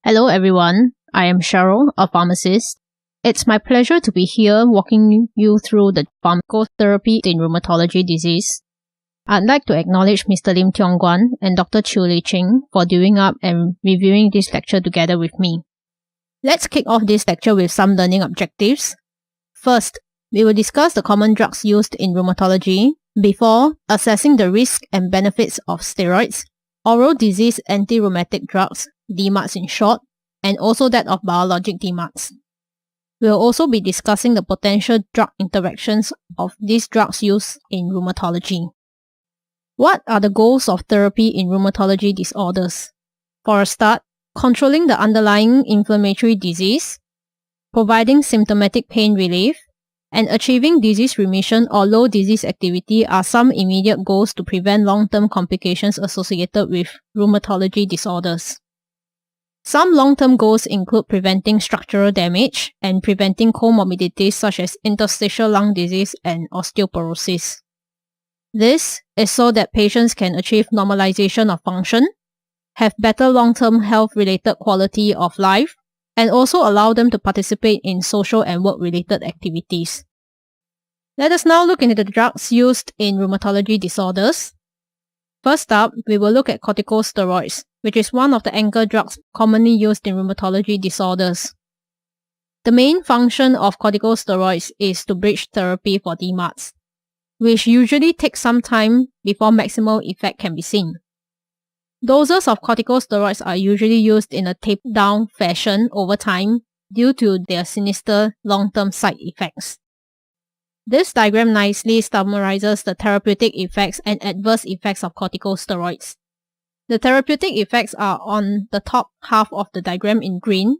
Hello everyone, I am Cheryl, a pharmacist. It's my pleasure to be here walking you through the pharmacotherapy in rheumatology disease. I'd like to acknowledge Mr. Lim Tiong Guan and Dr. Chiu Li Ching for doing up and reviewing this lecture together with me. Let's kick off this lecture with some learning objectives. First, we will discuss the common drugs used in rheumatology before assessing the risk and benefits of steroids, oral disease anti-rheumatic drugs, DMARDs in short, and also that of biologic DMARDs. We'll also be discussing the potential drug interactions of these drugs used in rheumatology. What are the goals of therapy in rheumatology disorders? For a start, controlling the underlying inflammatory disease, providing symptomatic pain relief, and achieving disease remission or low disease activity are some immediate goals to prevent long-term complications associated with rheumatology disorders. Some long-term goals include preventing structural damage and preventing comorbidities such as interstitial lung disease and osteoporosis. This is so that patients can achieve normalization of function, have better long-term health-related quality of life, and also allow them to participate in social and work-related activities. Let us now look into the drugs used in rheumatology disorders. First up, we will look at corticosteroids, which is one of the anchor drugs commonly used in rheumatology disorders. The main function of corticosteroids is to bridge therapy for DMARDs, which usually takes some time before maximal effect can be seen. Doses of corticosteroids are usually used in a tape-down fashion over time due to their sinister long-term side effects. This diagram nicely summarizes the therapeutic effects and adverse effects of corticosteroids. The therapeutic effects are on the top half of the diagram in green,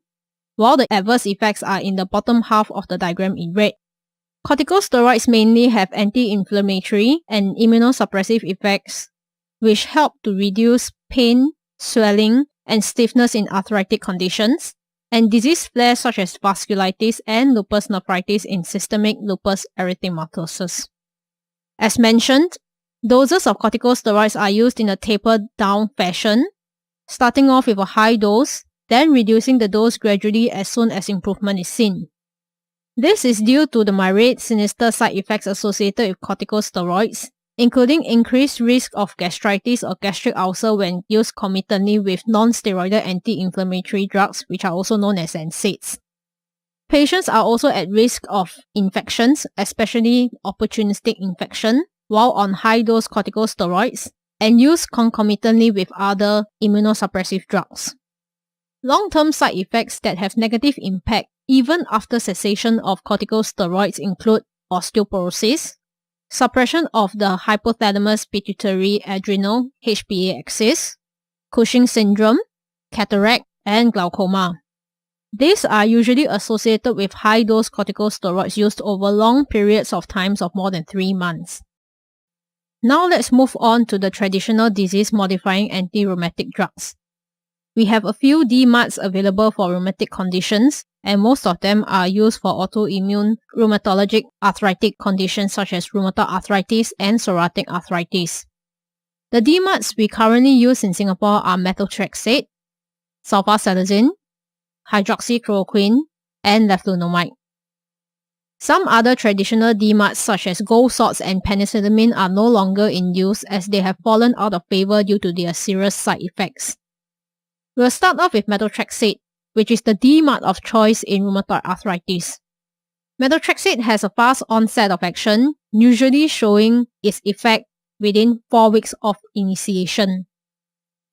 while the adverse effects are in the bottom half of the diagram in red. Corticosteroids mainly have anti-inflammatory and immunosuppressive effects, which help to reduce pain, swelling, and stiffness in arthritic conditions, and disease flares such as vasculitis and lupus nephritis in systemic lupus erythematosus. As mentioned, doses of corticosteroids are used in a tapered-down fashion, starting off with a high dose, then reducing the dose gradually as soon as improvement is seen. This is due to the myriad sinister side effects associated with corticosteroids, including increased risk of gastritis or gastric ulcer when used concomitantly with non-steroidal anti-inflammatory drugs, which are also known as NSAIDs. Patients are also at risk of infections, especially opportunistic infection, while on high-dose corticosteroids and used concomitantly with other immunosuppressive drugs. Long-term side effects that have negative impact even after cessation of corticosteroids include osteoporosis, suppression of the hypothalamus pituitary adrenal HPA axis, Cushing syndrome, cataract, and glaucoma. These are usually associated with high-dose corticosteroids used over long periods of time of more than 3 months. Now let's move on to the traditional disease-modifying anti-rheumatic drugs. We have a few DMARDs available for rheumatic conditions, and most of them are used for autoimmune rheumatologic arthritic conditions such as rheumatoid arthritis and psoriatic arthritis. The DMARDs we currently use in Singapore are Methotrexate, Sulfasalazine, Hydroxychloroquine, and Leflunomide. Some other traditional DMARDs such as gold salts and penicillamine are no longer in use as they have fallen out of favor due to their serious side effects. We'll start off with Methotrexate, which is the DMARD of choice in rheumatoid arthritis. Methotrexate has a fast onset of action, usually showing its effect within 4 weeks of initiation.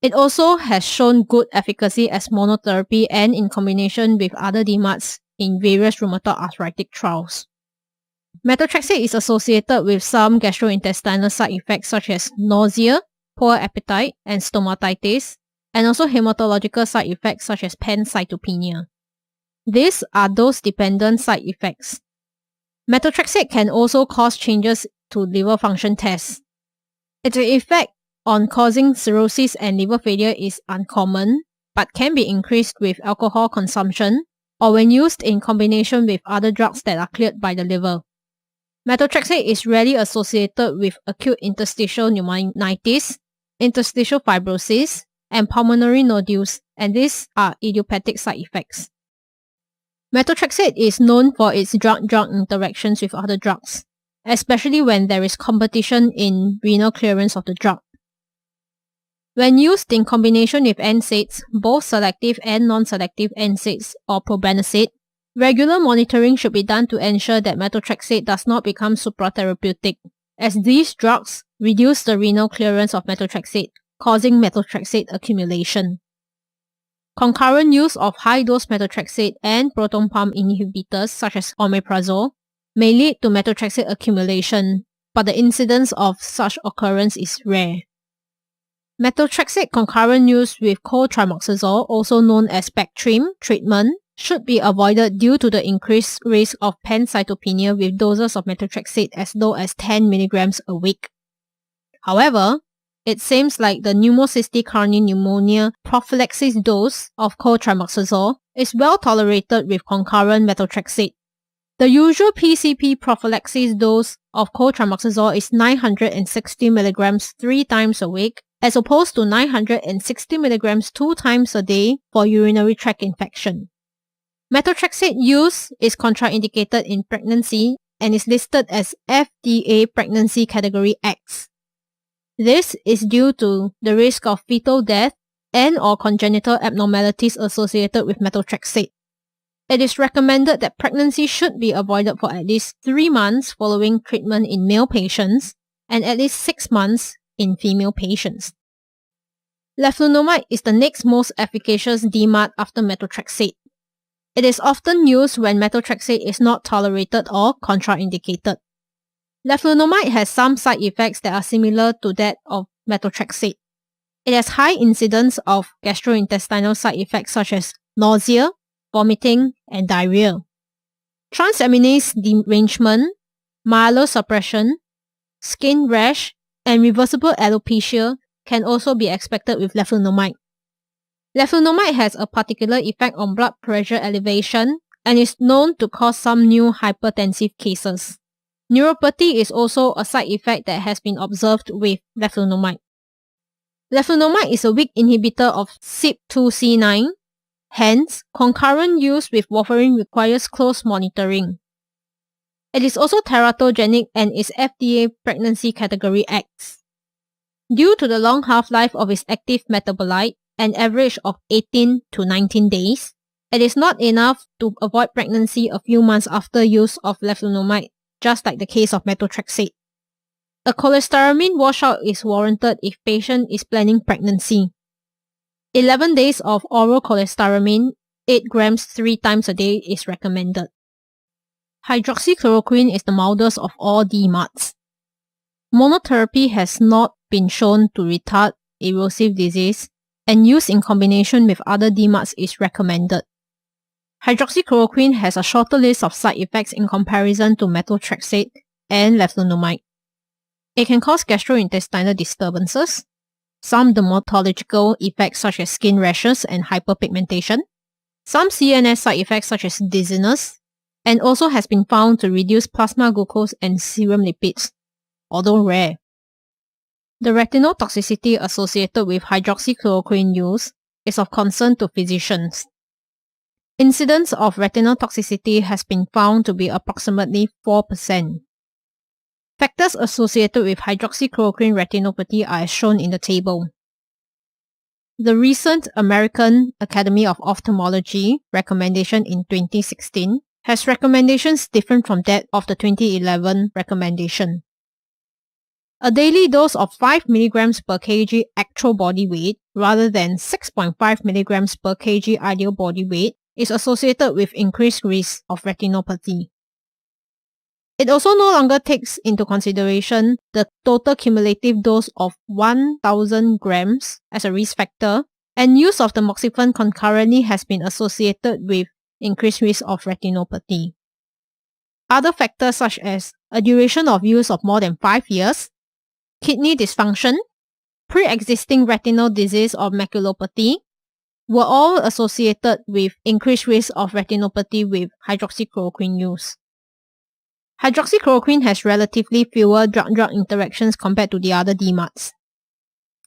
It also has shown good efficacy as monotherapy and in combination with other DMARDs in various rheumatoid arthritic trials. Methotrexate is associated with some gastrointestinal side effects such as nausea, poor appetite, and stomatitis, and also hematological side effects such as pancytopenia. These are dose-dependent side effects. Methotrexate can also cause changes to liver function tests. Its effect on causing cirrhosis and liver failure is uncommon, but can be increased with alcohol consumption or when used in combination with other drugs that are cleared by the liver. Methotrexate is rarely associated with acute interstitial pneumonitis, interstitial fibrosis, and pulmonary nodules, and these are idiopathic side effects. Methotrexate is known for its drug-drug interactions with other drugs, especially when there is competition in renal clearance of the drug. When used in combination with NSAIDs, both selective and non-selective NSAIDs or probenecid, regular monitoring should be done to ensure that methotrexate does not become supratherapeutic, as these drugs reduce the renal clearance of methotrexate, causing methotrexate accumulation. Concurrent use of high-dose methotrexate and proton pump inhibitors such as omeprazole may lead to methotrexate accumulation, but the incidence of such occurrence is rare. Methotrexate concurrent use with cotrimoxazole, also known as Bactrim, treatment should be avoided due to the increased risk of pancytopenia with doses of methotrexate as low as 10 mg a week. However, it seems like the pneumocystic coronary pneumonia prophylaxis dose of cotrimoxazole is well tolerated with concurrent methotrexate. The usual PCP prophylaxis dose of cotrimoxazole is 960 mg 3 times a week, as opposed to 960 mg 2 times a day for urinary tract infection. Methotrexate use is contraindicated in pregnancy and is listed as FDA Pregnancy Category X. This is due to the risk of fetal death and/or congenital abnormalities associated with methotrexate. It is recommended that pregnancy should be avoided for at least 3 months following treatment in male patients and at least 6 months in female patients. Leflunomide is the next most efficacious DMARD after methotrexate. It is often used when methotrexate is not tolerated or contraindicated. Leflunomide has some side effects that are similar to that of methotrexate. It has high incidence of gastrointestinal side effects such as nausea, vomiting, and diarrhea. Transaminase derangement, myelosuppression, skin rash, and reversible alopecia can also be expected with leflunomide. Leflunomide has a particular effect on blood pressure elevation and is known to cause some new hypertensive cases. Neuropathy is also a side effect that has been observed with leflunomide. Leflunomide is a weak inhibitor of CYP2C9, hence, concurrent use with warfarin requires close monitoring. It is also teratogenic and is FDA Pregnancy Category X. Due to the long half-life of its active metabolite, an average of 18 to 19 days, it is not enough to avoid pregnancy a few months after use of leflunomide, just like the case of methotrexate. A cholestyramine washout is warranted if patient is planning pregnancy. 11 days of oral cholestyramine, 8 grams 3 times a day is recommended. Hydroxychloroquine is the mildest of all DMARDs. Monotherapy has not been shown to retard erosive disease, and use in combination with other DMARDs is recommended. Hydroxychloroquine has a shorter list of side effects in comparison to methotrexate and leflunomide. It can cause gastrointestinal disturbances, some dermatological effects such as skin rashes and hyperpigmentation, some CNS side effects such as dizziness, and also has been found to reduce plasma glucose and serum lipids, although rare. The retinal toxicity associated with hydroxychloroquine use is of concern to physicians. Incidence of retinal toxicity has been found to be approximately 4%. Factors associated with hydroxychloroquine retinopathy are as shown in the table. The recent American Academy of Ophthalmology recommendation in 2016 has recommendations different from that of the 2011 recommendation. A daily dose of 5 mg per kg actual body weight rather than 6.5 mg per kg ideal body weight is associated with increased risk of retinopathy. It also no longer takes into consideration the total cumulative dose of 1,000 grams as a risk factor, and use of tamoxifen concurrently has been associated with increased risk of retinopathy. Other factors such as a duration of use of more than 5 years, kidney dysfunction, pre-existing retinal disease or maculopathy were all associated with increased risk of retinopathy with hydroxychloroquine use. Hydroxychloroquine has relatively fewer drug-drug interactions compared to the other DMARDs.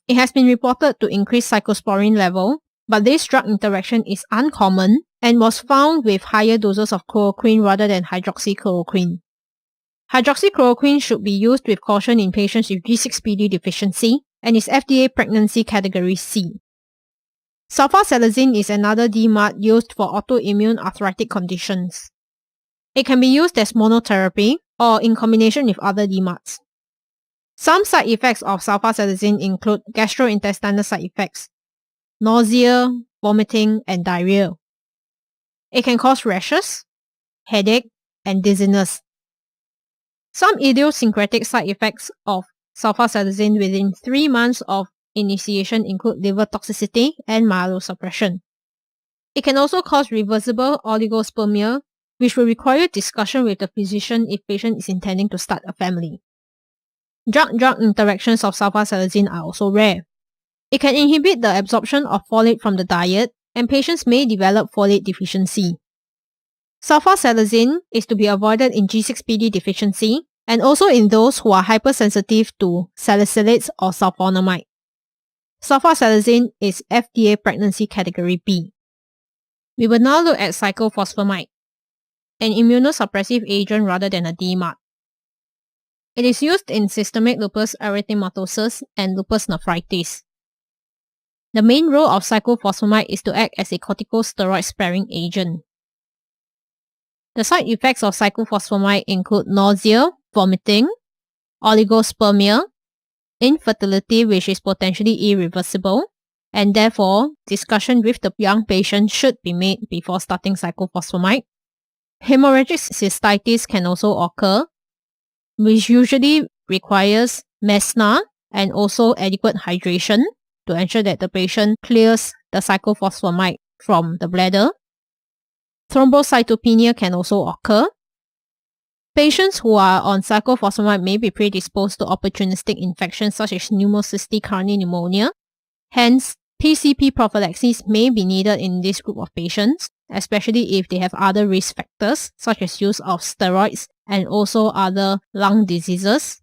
It has been reported to increase cyclosporine level, but this drug interaction is uncommon and was found with higher doses of chloroquine rather than hydroxychloroquine. Hydroxychloroquine should be used with caution in patients with G6PD deficiency and is FDA pregnancy category C. Sulfasalazine is another DMARD used for autoimmune arthritic conditions. It can be used as monotherapy or in combination with other DMARDs. Some side effects of sulfasalazine include gastrointestinal side effects, nausea, vomiting, and diarrhea. It can cause rashes, headache, and dizziness. Some idiosyncratic side effects of sulfasalazine within 3 months of initiation include liver toxicity and myelosuppression. It can also cause reversible oligospermia, which will require discussion with the physician if patient is intending to start a family. Drug-drug interactions of sulfasalazine are also rare. It can inhibit the absorption of folate from the diet, and patients may develop folate deficiency. Sulfasalazine is to be avoided in G6PD deficiency and also in those who are hypersensitive to salicylates or sulfonamide. Sulfasalazine is FDA pregnancy category B. We will now look at cyclophosphamide, an immunosuppressive agent rather than a DMARD. It is used in systemic lupus erythematosus and lupus nephritis. The main role of cyclophosphamide is to act as a corticosteroid-sparing agent. The side effects of cyclophosphamide include nausea, vomiting, oligospermia, infertility which is potentially irreversible, and therefore discussion with the young patient should be made before starting cyclophosphamide. Hemorrhagic cystitis can also occur, which usually requires MESNA and also adequate hydration to ensure that the patient clears the cyclophosphamide from the bladder. Thrombocytopenia can also occur. Patients who are on cyclophosphamide may be predisposed to opportunistic infections such as pneumocystic kidney pneumonia. Hence, PCP prophylaxis may be needed in this group of patients, especially if they have other risk factors such as use of steroids and also other lung diseases.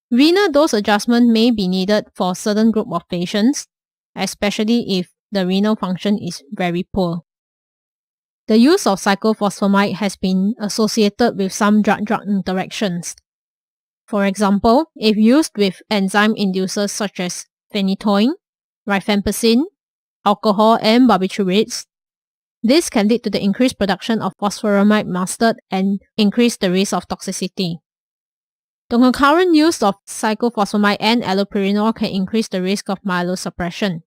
Renal dose adjustment may be needed for a certain group of patients, especially if the renal function is very poor. The use of cyclophosphamide has been associated with some drug-drug interactions. For example, if used with enzyme inducers such as phenytoin, rifampicin, alcohol, and barbiturates, this can lead to the increased production of phosphoramide mustard and increase the risk of toxicity. The concurrent use of cyclophosphamide and allopurinol can increase the risk of myelosuppression.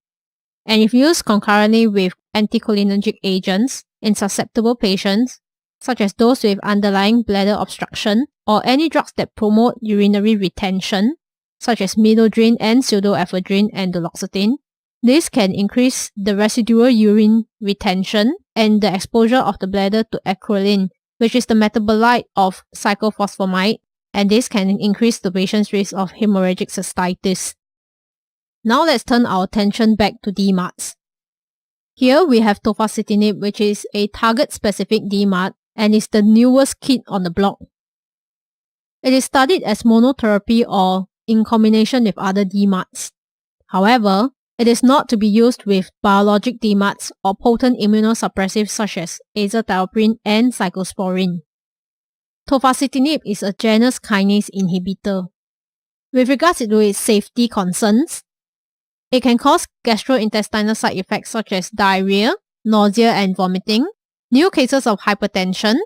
And if used concurrently with anticholinergic agents in susceptible patients, such as those with underlying bladder obstruction or any drugs that promote urinary retention, such as midodrine and pseudoephedrine and duloxetine, this can increase the residual urine retention and the exposure of the bladder to acrolein, which is the metabolite of cyclophosphamide, and this can increase the patient's risk of hemorrhagic cystitis. Now let's turn our attention back to DMARDs. Here we have Tofacitinib, which is a target-specific DMARD and is the newest kid on the block. It is studied as monotherapy or in combination with other DMARDs. However, it is not to be used with biologic DMARDs or potent immunosuppressives such as azathioprine and cyclosporine. Tofacitinib is a Janus kinase inhibitor. With regards to its safety concerns, it can cause gastrointestinal side effects such as diarrhea, nausea and vomiting, new cases of hypertension,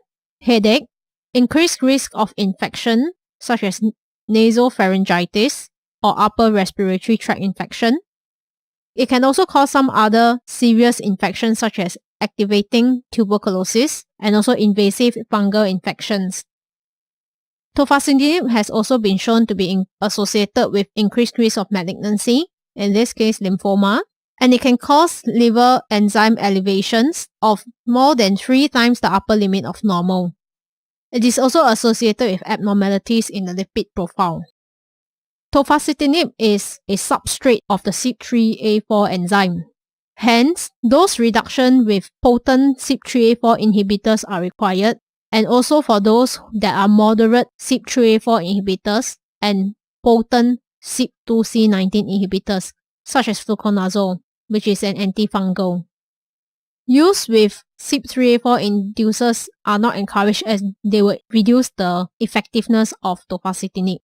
headache, increased risk of infection such as nasopharyngitis or upper respiratory tract infection. It can also cause some other serious infections such as activating tuberculosis and also invasive fungal infections. Tofacitinib has also been shown to be associated with increased risk of malignancy, in this case lymphoma, and it can cause liver enzyme elevations of more than 3 times the upper limit of normal. It is also associated with abnormalities in the lipid profile. Tofacitinib is a substrate of the CYP3A4 enzyme. Hence, dose reduction with potent CYP3A4 inhibitors are required, and also for those that are moderate CYP3A4 inhibitors and potent CYP2C19 inhibitors, such as fluconazole, which is an antifungal. Use with CYP3A4 inducers are not encouraged as they would reduce the effectiveness of Tofacitinib.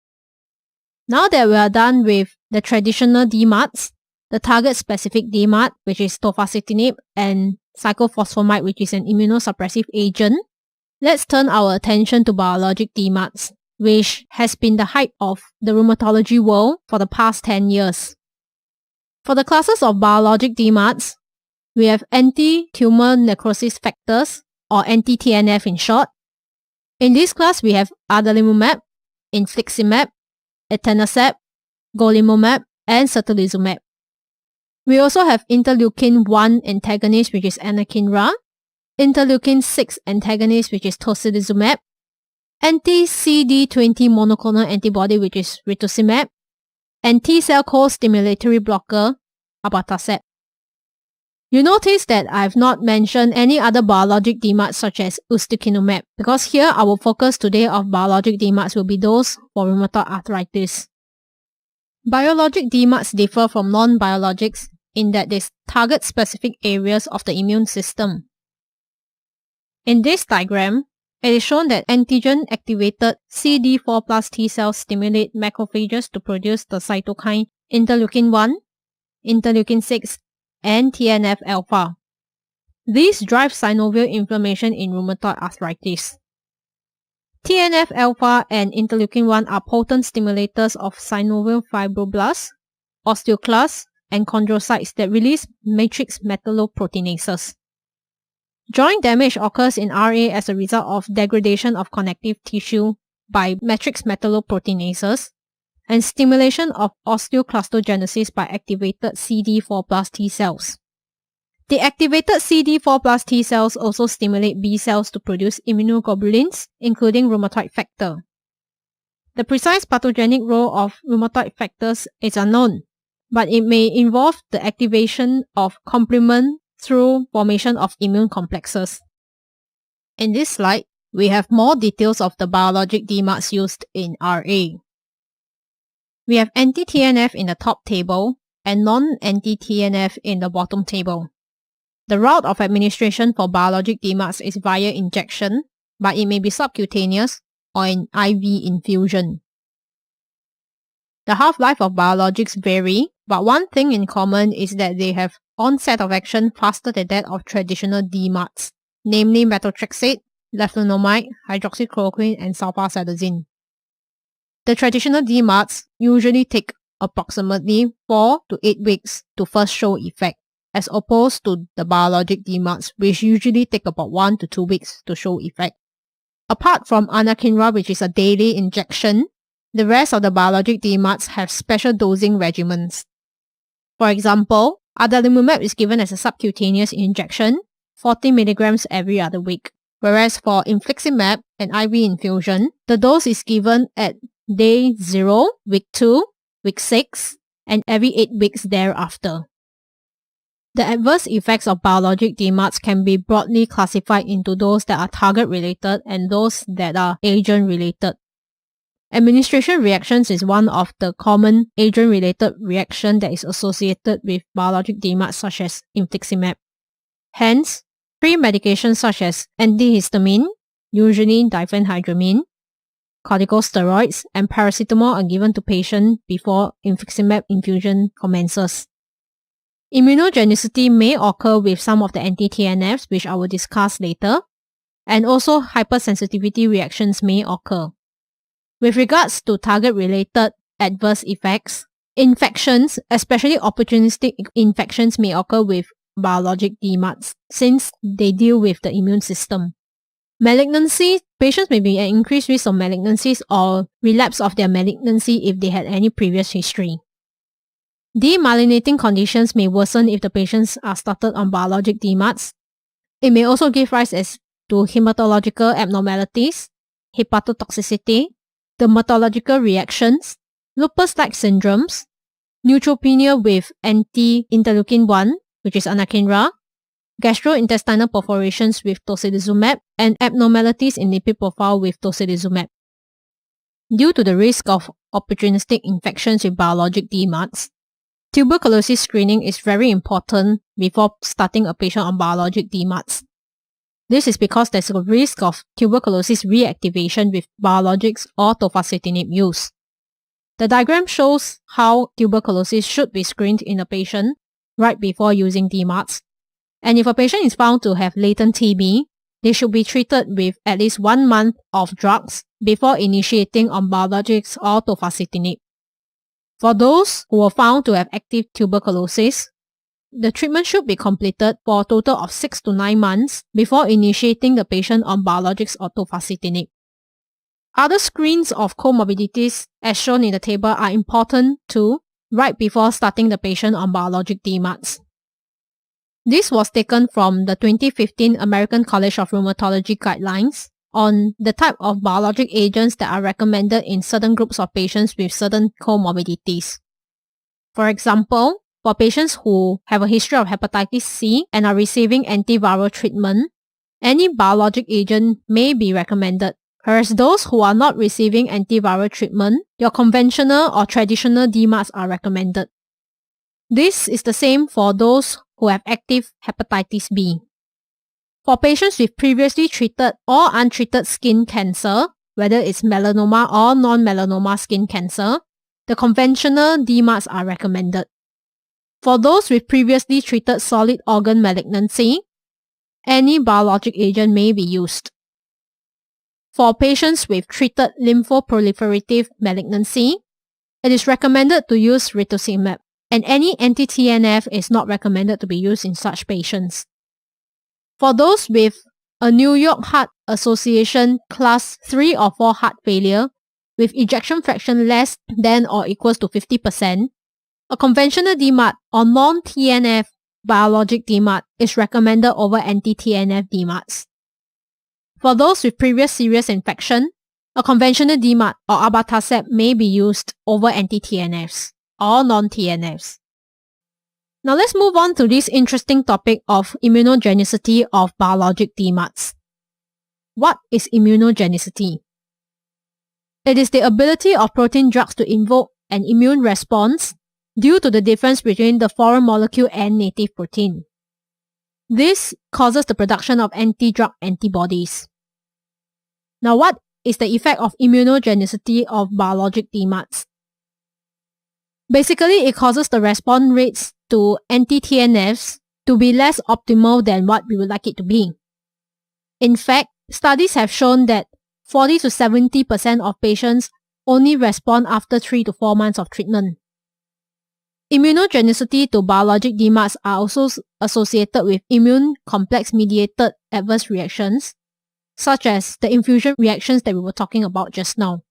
Now that we are done with the traditional DMARDs, the target-specific DMARD, which is Tofacitinib, and Cyclophosphamide, which is an immunosuppressive agent, let's turn our attention to Biologic DMARDs, which has been the hype of the rheumatology world for the past 10 years. For the classes of Biologic DMARDs, we have anti-tumor necrosis factors, or anti-TNF in short. In this class, we have adalimumab, infliximab, etanercept, golimumab, and certolizumab. We also have interleukin-1 antagonist, which is anakinra, interleukin-6 antagonist, which is tocilizumab, anti-CD20 monoclonal antibody, which is rituximab, and T-cell co-stimulatory blocker, abatacept. You notice that I've not mentioned any other biologic DMARDs such as ustekinumab, because here our focus today of biologic DMARDs will be those for rheumatoid arthritis. Biologic DMARDs differ from non-biologics in that they target specific areas of the immune system. In this diagram, it is shown that antigen-activated CD4 plus T cells stimulate macrophages to produce the cytokine interleukin-1, interleukin-6, and TNF-alpha. These drive synovial inflammation in rheumatoid arthritis. TNF-alpha and interleukin-1 are potent stimulators of synovial fibroblasts, osteoclasts, and chondrocytes that release matrix metalloproteinases. Joint damage occurs in RA as a result of degradation of connective tissue by matrix metalloproteinases and stimulation of osteoclastogenesis by activated CD4 plus T cells. The activated CD4 plus T cells also stimulate B cells to produce immunoglobulins, including rheumatoid factor. The precise pathogenic role of rheumatoid factors is unknown, but it may involve the activation of complement through formation of immune complexes. In this slide, we have more details of the biologic DMARDs used in RA. We have anti-TNF in the top table and non-anti-TNF in the bottom table. The route of administration for biologic DMARDs is via injection, but it may be subcutaneous or an IV infusion. The half-life of biologics vary, but one thing in common is that they have onset of action faster than that of traditional DMARDs, namely Methotrexate, Leflunomide, Hydroxychloroquine, and Sulfasalazine. The traditional DMARDs usually take approximately 4 to 8 weeks to first show effect, as opposed to the biologic DMARDs, which usually take about 1 to 2 weeks to show effect. Apart from anakinra, which is a daily injection, the rest of the biologic DMARDs have special dosing regimens. For example, adalimumab is given as a subcutaneous injection, 40 mg every other week, whereas for infliximab, an IV infusion, the dose is given at day 0, week 2, week 6, and every 8 weeks thereafter. The adverse effects of biologic DMARDs can be broadly classified into those that are target-related and those that are agent-related. Administration reactions is one of the common agent-related reactions that is associated with biologic DMARDs such as infliximab. Hence, pre-medications such as antihistamine, usually diphenhydramine, corticosteroids, and paracetamol are given to patients before infliximab infusion commences. Immunogenicity may occur with some of the anti-TNFs, which I will discuss later, and also hypersensitivity reactions may occur. With regards to target-related adverse effects, infections, especially opportunistic infections, may occur with biologic DMARDs since they deal with the immune system. Malignancy, patients may be at increased risk of malignancies or relapse of their malignancy if they had any previous history. Demyelinating conditions may worsen if the patients are started on biologic DMARDs. It may also give rise to hematological abnormalities, hepatotoxicity, dermatological reactions, lupus-like syndromes, neutropenia with anti-interleukin-1, which is anakinra, gastrointestinal perforations with tocilizumab, and abnormalities in lipid profile with tocilizumab. Due to the risk of opportunistic infections with biologic DMARDs, tuberculosis screening is very important before starting a patient on biologic DMARDs. This is because there's a risk of tuberculosis reactivation with biologics or tofacitinib use. The diagram shows how tuberculosis should be screened in a patient right before using DMARDs. And if a patient is found to have latent TB, they should be treated with at least 1 month of drugs before initiating on biologics or tofacitinib. For those who were found to have active tuberculosis, the treatment should be completed for a total of 6 to 9 months before initiating the patient on biologics or tofacitinib. Other screens of comorbidities as shown in the table are important too, right before starting the patient on biologic DMARDs. This was taken from the 2015 American College of Rheumatology guidelines on the type of biologic agents that are recommended in certain groups of patients with certain comorbidities. For example, for patients who have a history of hepatitis C and are receiving antiviral treatment, any biologic agent may be recommended. Whereas those who are not receiving antiviral treatment, your conventional or traditional DMARDs are recommended. This is the same for those who have active hepatitis B. For patients with previously treated or untreated skin cancer, whether it's melanoma or non-melanoma skin cancer, the conventional DMARDs are recommended. For those with previously treated solid organ malignancy, any biologic agent may be used. For patients with treated lymphoproliferative malignancy, it is recommended to use rituximab, and any anti-TNF is not recommended to be used in such patients. For those with a New York Heart Association Class 3 or 4 heart failure with ejection fraction less than or equals to 50%, a conventional DMARD or non-TNF biologic DMARD is recommended over anti-TNF DMARDs. For those with previous serious infection, a conventional DMARD or abatacept may be used over anti-TNFs or non-TNFs. Now let's move on to this interesting topic of immunogenicity of biologic DMARDs. What is immunogenicity? It is the ability of protein drugs to invoke an immune response due to the difference between the foreign molecule and native protein. This causes the production of anti-drug antibodies. Now, what is the effect of immunogenicity of biologic DMARDs? Basically, it causes the response rates to anti-TNFs to be less optimal than what we would like it to be. In fact, studies have shown that 40 to 70% of patients only respond after 3 to 4 months of treatment. Immunogenicity to biologic DMARDs are also associated with immune complex-mediated adverse reactions, such as the infusion reactions that we were talking about just now.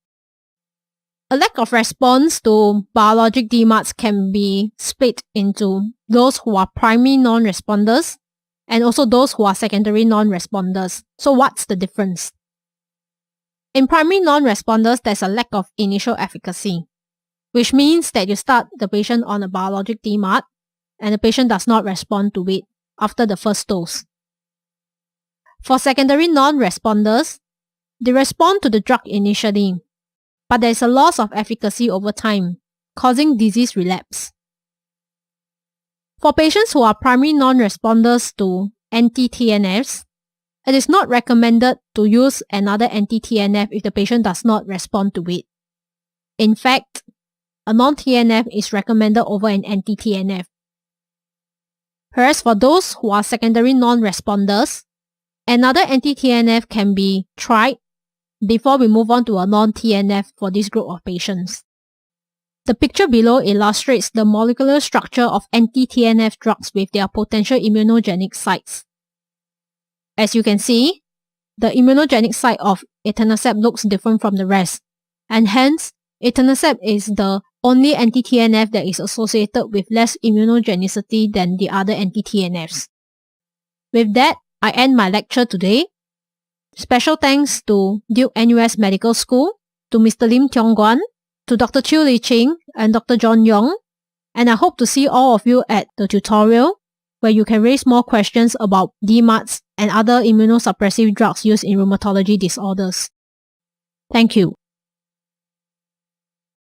A lack of response to biologic DMARDs can be split into those who are primary non-responders and also those who are secondary non-responders. So what's the difference? In primary non-responders, there's a lack of initial efficacy, which means that you start the patient on a biologic DMARD and the patient does not respond to it after the first dose. For secondary non-responders, they respond to the drug initially, but there is a loss of efficacy over time, causing disease relapse. For patients who are primary non-responders to anti-TNFs, it is not recommended to use another anti-TNF if the patient does not respond to it. In fact, a non-TNF is recommended over an anti-TNF. Whereas for those who are secondary non-responders, another anti-TNF can be tried before we move on to a non-TNF for this group of patients. The picture below illustrates the molecular structure of anti-TNF drugs with their potential immunogenic sites. As you can see, the immunogenic site of etanercept looks different from the rest, and hence, etanercept is the only anti-TNF that is associated with less immunogenicity than the other anti-TNFs. With that, I end my lecture today. Special thanks to Duke NUS Medical School, to Mr. Lim Tiong Guan, to Dr. Chiu Li Ching and Dr. John Yong, and I hope to see all of you at the tutorial where you can raise more questions about DMARDs and other immunosuppressive drugs used in rheumatology disorders. Thank you.